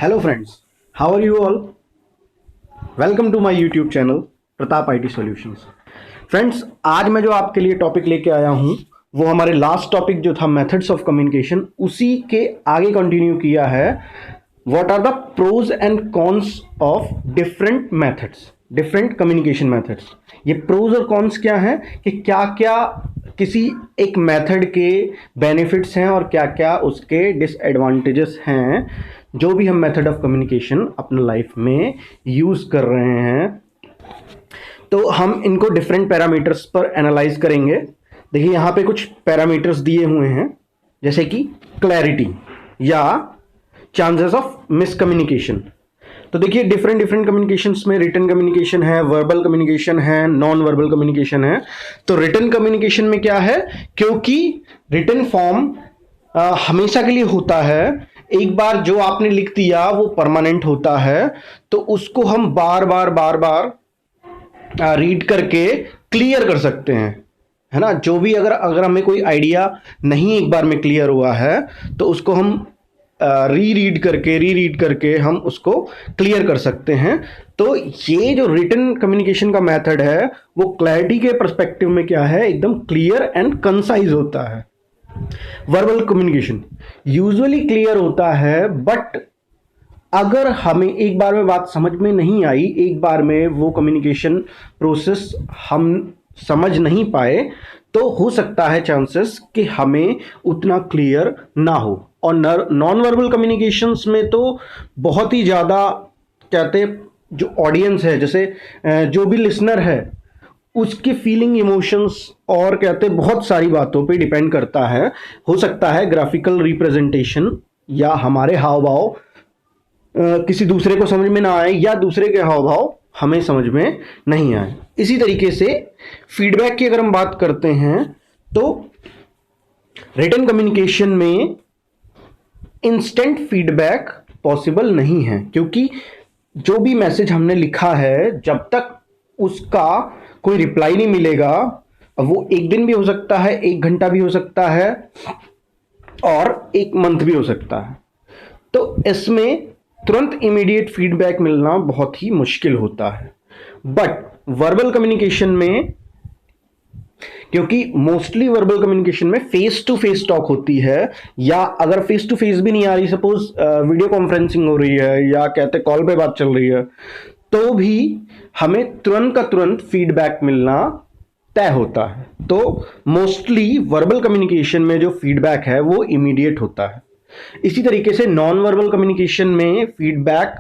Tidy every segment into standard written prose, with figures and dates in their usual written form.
Hello friends, how are you all? Welcome to my YouTube channel Pratap IT solutions. Friends, आज मैं जो आपके लिए टॉपिक लेके आया हूं वो हमारे लास्ट टॉपिक जो था मेथड्स ऑफ कम्युनिकेशन, उसी के आगे कंटिन्यू किया है। What are the pros and cons of different methods, different communication methods. ये प्रोज और कॉन्स क्या हैं कि क्या क्या किसी एक मेथड के बेनिफिट्स हैं और क्या क्या उसके डिसएडवांटेजेस हैं जो भी हम मेथड ऑफ कम्युनिकेशन अपने लाइफ में यूज कर रहे हैं। तो हम इनको डिफरेंट पैरामीटर्स पर एनालाइज करेंगे। देखिए, यहां पे कुछ पैरामीटर्स दिए हुए हैं, जैसे कि क्लैरिटी या चांसेस ऑफ मिसकम्युनिकेशन। तो देखिए, डिफरेंट डिफरेंट कम्युनिकेशंस में रिटन कम्युनिकेशन है, वर्बल कम्युनिकेशन है, नॉन वर्बल कम्युनिकेशन है। तो रिटन कम्युनिकेशन में क्या है, क्योंकि रिटन फॉर्म हमेशा के लिए होता है, एक बार जो आपने लिख दिया वो परमानेंट होता है, तो उसको हम बार बार रीड करके क्लियर कर सकते हैं, है ना। जो भी अगर हमें कोई आइडिया नहीं एक बार में क्लियर हुआ है तो उसको हम रीड करके हम उसको क्लियर कर सकते हैं। तो ये जो रिटन कम्युनिकेशन का मेथड है वो क्लैरिटी के पर्सपेक्टिव में क्या है, एकदम क्लियर एंड कंसाइज होता है। वर्बल कम्युनिकेशन यूजुअली क्लियर होता है, बट अगर हमें एक बार में बात समझ में नहीं आई, एक बार में वो कम्युनिकेशन प्रोसेस हम समझ नहीं पाए, तो हो सकता है चांसेस कि हमें उतना क्लियर ना हो। और नॉन वर्बल कम्युनिकेशंस में तो बहुत ही ज़्यादा कहते, जो ऑडियंस है, जैसे जो भी लिसनर है, उसकी फीलिंग, इमोशंस और कहते बहुत सारी बातों पे डिपेंड करता है। हो सकता है ग्राफिकल रिप्रेजेंटेशन या हमारे हाव भाव किसी दूसरे को समझ में ना आए, या दूसरे के हाव भाव हमें समझ में नहीं आए। इसी तरीके से फीडबैक की अगर हम बात करते हैं तो रिटन कम्युनिकेशन में इंस्टेंट फीडबैक पॉसिबल नहीं है, क्योंकि जो भी मैसेज हमने लिखा है, जब तक उसका कोई रिप्लाई नहीं मिलेगा, वो एक दिन भी हो सकता है, एक घंटा भी हो सकता है, और एक मंथ भी हो सकता है। तो इसमें तुरंत इमीडिएट फीडबैक मिलना बहुत ही मुश्किल होता है। बट वर्बल कम्युनिकेशन में, क्योंकि मोस्टली वर्बल कम्युनिकेशन में फेस टू फेस टॉक होती है, या अगर फेस टू फेस भी नहीं आ रही, सपोज वीडियो कॉन्फ्रेंसिंग हो रही है या कहते कॉल पे बात चल रही है, तो भी हमें तुरंत का तुरंत फीडबैक मिलना तय होता है। तो मोस्टली वर्बल कम्युनिकेशन में जो फीडबैक है वो इमीडिएट होता है। इसी तरीके से नॉन वर्बल कम्युनिकेशन में फीडबैक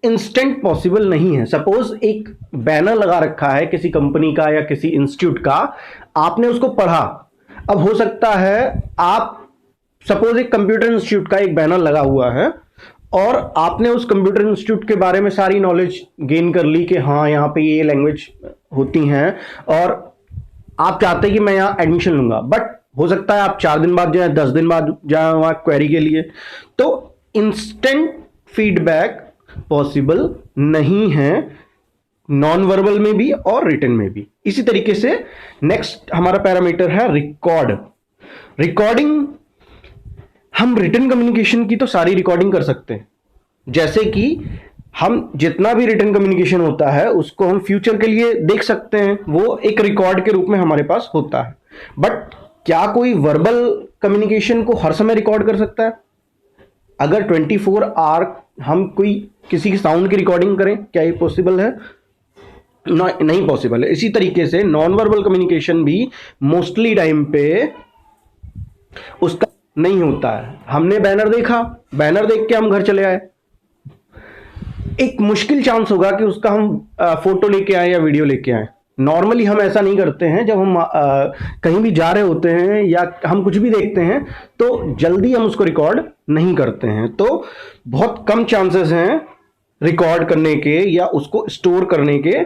इंस्टेंट पॉसिबल नहीं है। सपोज एक बैनर लगा रखा है किसी कंपनी का या किसी इंस्टीट्यूट का, आपने उसको पढ़ा। अब हो सकता है आप, सपोज एक कंप्यूटर इंस्टीट्यूट का एक बैनर लगा हुआ है और आपने उस कंप्यूटर इंस्टीट्यूट के बारे में सारी नॉलेज गेन कर ली कि हाँ, यहाँ पे ये लैंग्वेज होती हैं, और आप चाहते हैं कि मैं यहाँ एडमिशन लूंगा, बट हो सकता है आप 4 दिन बाद जाए, 10 दिन बाद जाए वहां क्वेरी के लिए। तो इंस्टेंट फीडबैक पॉसिबल नहीं है नॉन वर्बल में भी और रिटन में भी। इसी तरीके से नेक्स्ट हमारा पैरामीटर है रिकॉर्डिंग। हम रिटन कम्युनिकेशन की तो सारी रिकॉर्डिंग कर सकते हैं, जैसे कि हम जितना भी रिटन कम्युनिकेशन होता है उसको हम फ्यूचर के लिए देख सकते हैं, वो एक रिकॉर्ड के रूप में हमारे पास होता है। बट क्या कोई वर्बल कम्युनिकेशन को हर समय रिकॉर्ड कर सकता है? अगर 24 आवर हम कोई किसी की साउंड की रिकॉर्डिंग करें, क्या ये पॉसिबल है? नहीं पॉसिबल है। इसी तरीके से नॉन वर्बल कम्युनिकेशन भी मोस्टली टाइम पे उसका नहीं होता है। हमने बैनर देखा, बैनर देख के हम घर चले आए, एक मुश्किल चांस होगा कि उसका हम फोटो लेके आए या वीडियो लेके आए। नॉर्मली हम ऐसा नहीं करते हैं। जब हम कहीं भी जा रहे होते हैं या हम कुछ भी देखते हैं तो जल्दी हम उसको रिकॉर्ड नहीं करते हैं। तो बहुत कम चांसेस हैं रिकॉर्ड करने के या उसको स्टोर करने के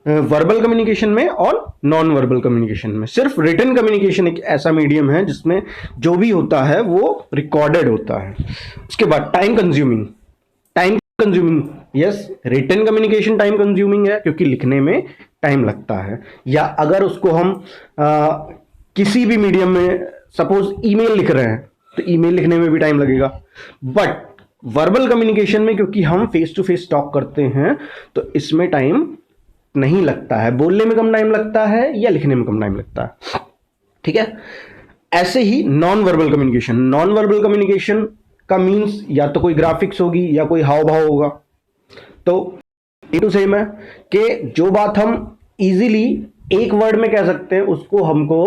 वर्बल कम्युनिकेशन में और नॉन वर्बल कम्युनिकेशन में। सिर्फ रिटन कम्युनिकेशन एक ऐसा मीडियम है जिसमें जो भी होता है वो रिकॉर्डेड होता है। उसके बाद time consuming, yes, written communication time consuming है, क्योंकि लिखने में टाइम लगता है। या अगर उसको हम किसी भी मीडियम में, सपोज ईमेल लिख रहे हैं, तो ईमेल लिखने में भी टाइम लगेगा। बट वर्बल कम्युनिकेशन में क्योंकि हम फेस टू फेस टॉक करते हैं तो इसमें टाइम नहीं लगता है, बोलने में कम टाइम लगता है या लिखने में कम टाइम लगता है, ठीक है। ऐसे ही non verbal communication, non verbal communication का मीन्स या तो कोई ग्राफिक्स होगी या कोई हाव भाव होगा। तो टू सेम है कि जो बात हम इजीली एक वर्ड में कह सकते हैं उसको हमको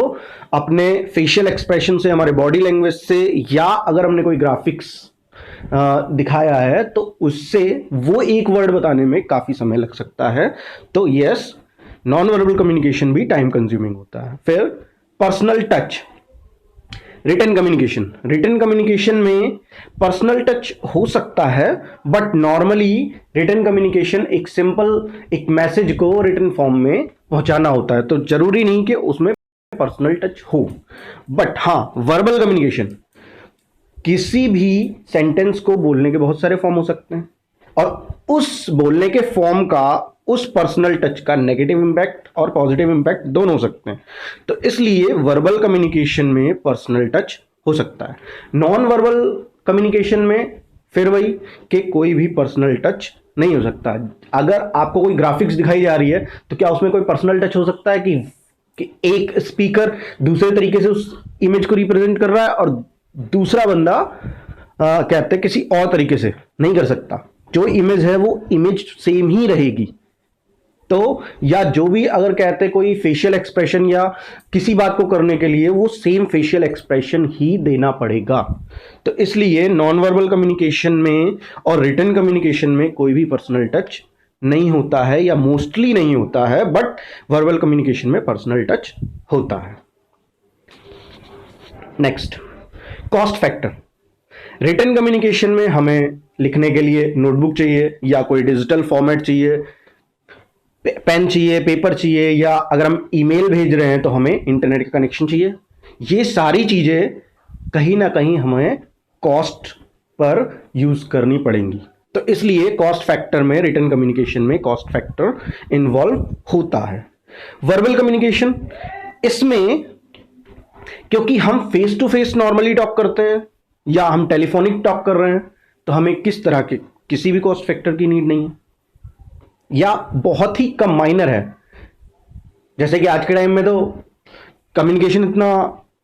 अपने फेशियल एक्सप्रेशन से, हमारे बॉडी लैंग्वेज से, या अगर हमने कोई ग्राफिक्स दिखाया है तो उससे वो एक वर्ड बताने में काफी समय लग सकता है। तो यस, नॉन वर्बल कम्युनिकेशन भी टाइम कंज्यूमिंग होता है। फिर personal touch, written communication, written communication में पर्सनल टच हो सकता है बट नॉर्मली रिटन कम्युनिकेशन एक सिंपल एक मैसेज को रिटन फॉर्म में पहुंचाना होता है, तो जरूरी नहीं कि उसमें पर्सनल टच हो। बट हाँ, वर्बल कम्युनिकेशन, किसी भी सेंटेंस को बोलने के बहुत सारे फॉर्म हो सकते हैं और उस बोलने के फॉर्म का, उस पर्सनल टच का नेगेटिव इंपैक्ट और पॉजिटिव इंपैक्ट दोनों हो सकते हैं। तो इसलिए वर्बल कम्युनिकेशन में पर्सनल टच हो सकता है। नॉन वर्बल कम्युनिकेशन में फिर वही कि कोई भी पर्सनल टच नहीं हो सकता। अगर आपको कोई ग्राफिक्स दिखाई जा रही है तो क्या उसमें कोई पर्सनल टच हो सकता है कि एक स्पीकर दूसरे तरीके से उस इमेज को रिप्रेजेंट कर रहा है और दूसरा बंदा कहते हैं किसी और तरीके से? नहीं कर सकता। जो इमेज है वो इमेज सेम ही रहेगी। तो या जो भी अगर कहते हैं कोई फेशियल एक्सप्रेशन या किसी बात को करने के लिए वो सेम फेशियल एक्सप्रेशन ही देना पड़ेगा। तो इसलिए नॉन वर्बल कम्युनिकेशन में और रिटन कम्युनिकेशन में कोई भी पर्सनल टच नहीं होता है या मोस्टली नहीं होता है, बट वर्बल कम्युनिकेशन में पर्सनल टच होता है। Next, cost factor. Written communication में हमें लिखने के लिए नोटबुक चाहिए या कोई डिजिटल फॉर्मेट चाहिए, पेन चाहिए, पेपर चाहिए, या अगर हम ईमेल भेज रहे हैं तो हमें इंटरनेट का कनेक्शन चाहिए। ये सारी चीजें कहीं ना कहीं हमें कॉस्ट पर यूज करनी पड़ेंगी। तो इसलिए कॉस्ट फैक्टर में, रिटन कम्युनिकेशन में कॉस्ट फैक्टर इन्वॉल्व होता है। वर्बल कम्युनिकेशन, इसमें क्योंकि हम face to face normally talk करते हैं या हम टेलीफोनिक टॉक कर रहे हैं तो हमें किस तरह के किसी भी कॉस्ट फैक्टर की नीड नहीं है या बहुत ही कम, माइनर है। जैसे कि आज के टाइम में तो कम्युनिकेशन इतना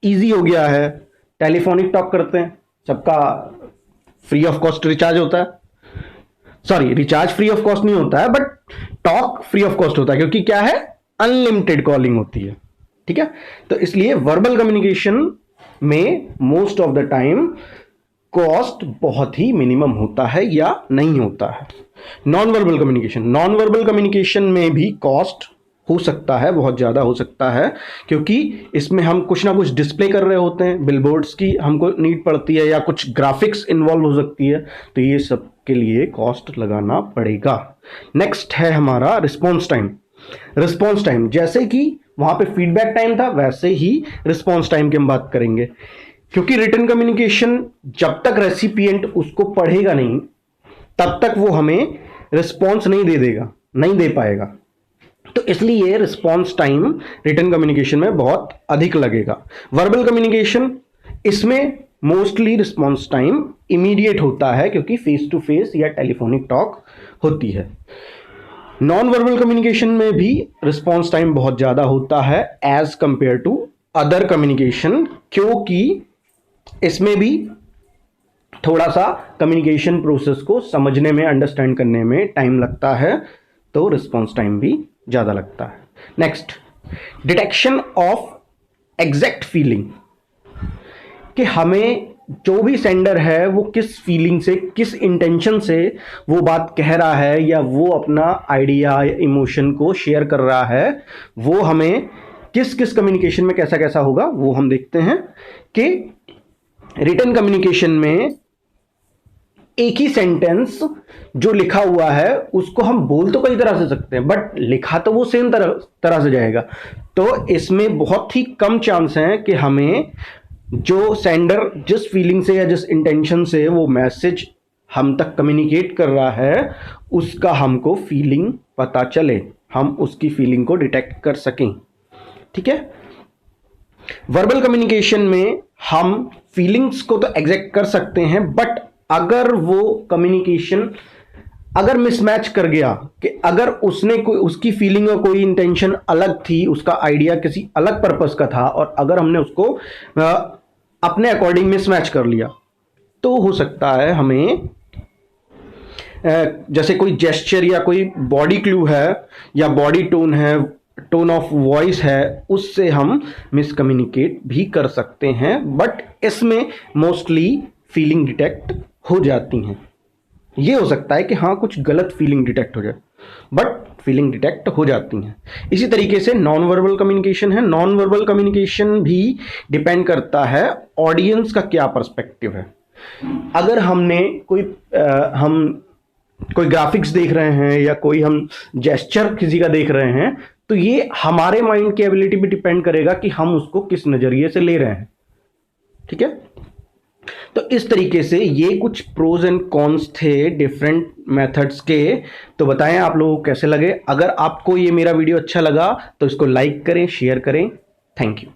इजी हो गया है, टेलीफोनिक टॉक करते हैं, सबका फ्री ऑफ कॉस्ट रिचार्ज होता है, sorry recharge free of cost नहीं होता है but talk free of cost होता है, क्योंकि क्या है, अनलिमिटेड कॉलिंग होती है, ठीक है। तो इसलिए वर्बल कम्युनिकेशन में most of the time cost बहुत ही मिनिमम होता है या नहीं होता है। Non verbal communication, non verbal communication में भी कॉस्ट हो सकता है, बहुत ज़्यादा हो सकता है, क्योंकि इसमें हम कुछ ना कुछ डिस्प्ले कर रहे होते हैं, बिलबोर्ड्स की हमको नीड पड़ती है या कुछ ग्राफिक्स इन्वॉल्व हो सकती है, तो ये सब के लिए कॉस्ट लगाना पड़ेगा। नेक्स्ट है हमारा रिस्पॉन्स टाइम। रिस्पॉन्स टाइम, जैसे कि वहां पे फीडबैक टाइम था वैसे ही रिस्पॉन्स टाइम की हम बात करेंगे, क्योंकि रिटन कम्युनिकेशन जब तक रेसिपिएंट उसको पढ़ेगा नहीं तब तक वो हमें रिस्पॉन्स नहीं दे पाएगा। तो इसलिए रिस्पॉन्स टाइम रिटन कम्युनिकेशन में बहुत अधिक लगेगा। वर्बल कम्युनिकेशन, इसमें मोस्टली रिस्पॉन्स टाइम इमीडिएट होता है क्योंकि फेस टू फेस या टेलीफोनिक टॉक होती है। नॉन वर्बल कम्युनिकेशन में भी रिस्पॉन्स टाइम बहुत ज़्यादा होता है as compare to other communication, क्योंकि इसमें भी थोड़ा सा कम्युनिकेशन प्रोसेस को समझने में, अंडरस्टैंड करने में टाइम लगता है, तो रिस्पॉन्स टाइम भी ज़्यादा लगता है। Next, detection of exact feeling, कि हमें जो भी सेंडर है वो किस फीलिंग से, किस इंटेंशन से वो बात कह रहा है या वो अपना आइडिया या इमोशन को शेयर कर रहा है, वो हमें किस किस कम्युनिकेशन में कैसा कैसा होगा वो हम देखते हैं। कि रिटन कम्युनिकेशन में एक ही सेंटेंस जो लिखा हुआ है उसको हम बोल तो कई तरह से सकते हैं बट लिखा तो वो सेम तरह से जाएगा, तो इसमें बहुत ही कम चांस है कि हमें जो सेंडर जिस फीलिंग से या जिस इंटेंशन से वो मैसेज हम तक कम्युनिकेट कर रहा है उसका हमको फीलिंग पता चले, हम उसकी फीलिंग को डिटेक्ट कर सकें, ठीक है। वर्बल कम्युनिकेशन में हम फीलिंग्स को तो एग्जैक्ट कर सकते हैं बट अगर वो कम्युनिकेशन अगर मिसमैच कर गया, कि अगर उसने कोई उसकी फीलिंग और कोई इंटेंशन अलग थी, उसका आइडिया किसी अलग पर्पस का था, और अगर हमने उसको अपने अकॉर्डिंग मिसमैच कर लिया, तो हो सकता है हमें जैसे कोई जेस्चर या कोई बॉडी क्लू है या बॉडी टोन है, टोन ऑफ वॉइस है, उससे हम मिसकम्युनिकेट भी कर सकते हैं। बट इसमें मोस्टली फीलिंग डिटेक्ट हो जाती हैं। ये हो सकता है कि हाँ कुछ गलत फीलिंग डिटेक्ट हो जाए, बट फीलिंग डिटेक्ट हो जाती हैं। इसी तरीके से नॉन वर्बल कम्युनिकेशन है। नॉन वर्बल कम्युनिकेशन भी डिपेंड करता है ऑडियंस का क्या पर्सपेक्टिव है। अगर हमने हम कोई ग्राफिक्स देख रहे हैं या कोई हम जेस्चर किसी का देख रहे हैं, तो ये हमारे माइंड की एबिलिटी पे डिपेंड करेगा कि हम उसको किस नजरिए से ले रहे हैं। ठीक है, तो इस तरीके से ये कुछ प्रोज एंड कॉन्स थे डिफरेंट मेथड्स के। तो बताएं आप लोगों को कैसे लगे। अगर आपको ये मेरा वीडियो अच्छा लगा तो इसको लाइक करें, शेयर करें। Thank you.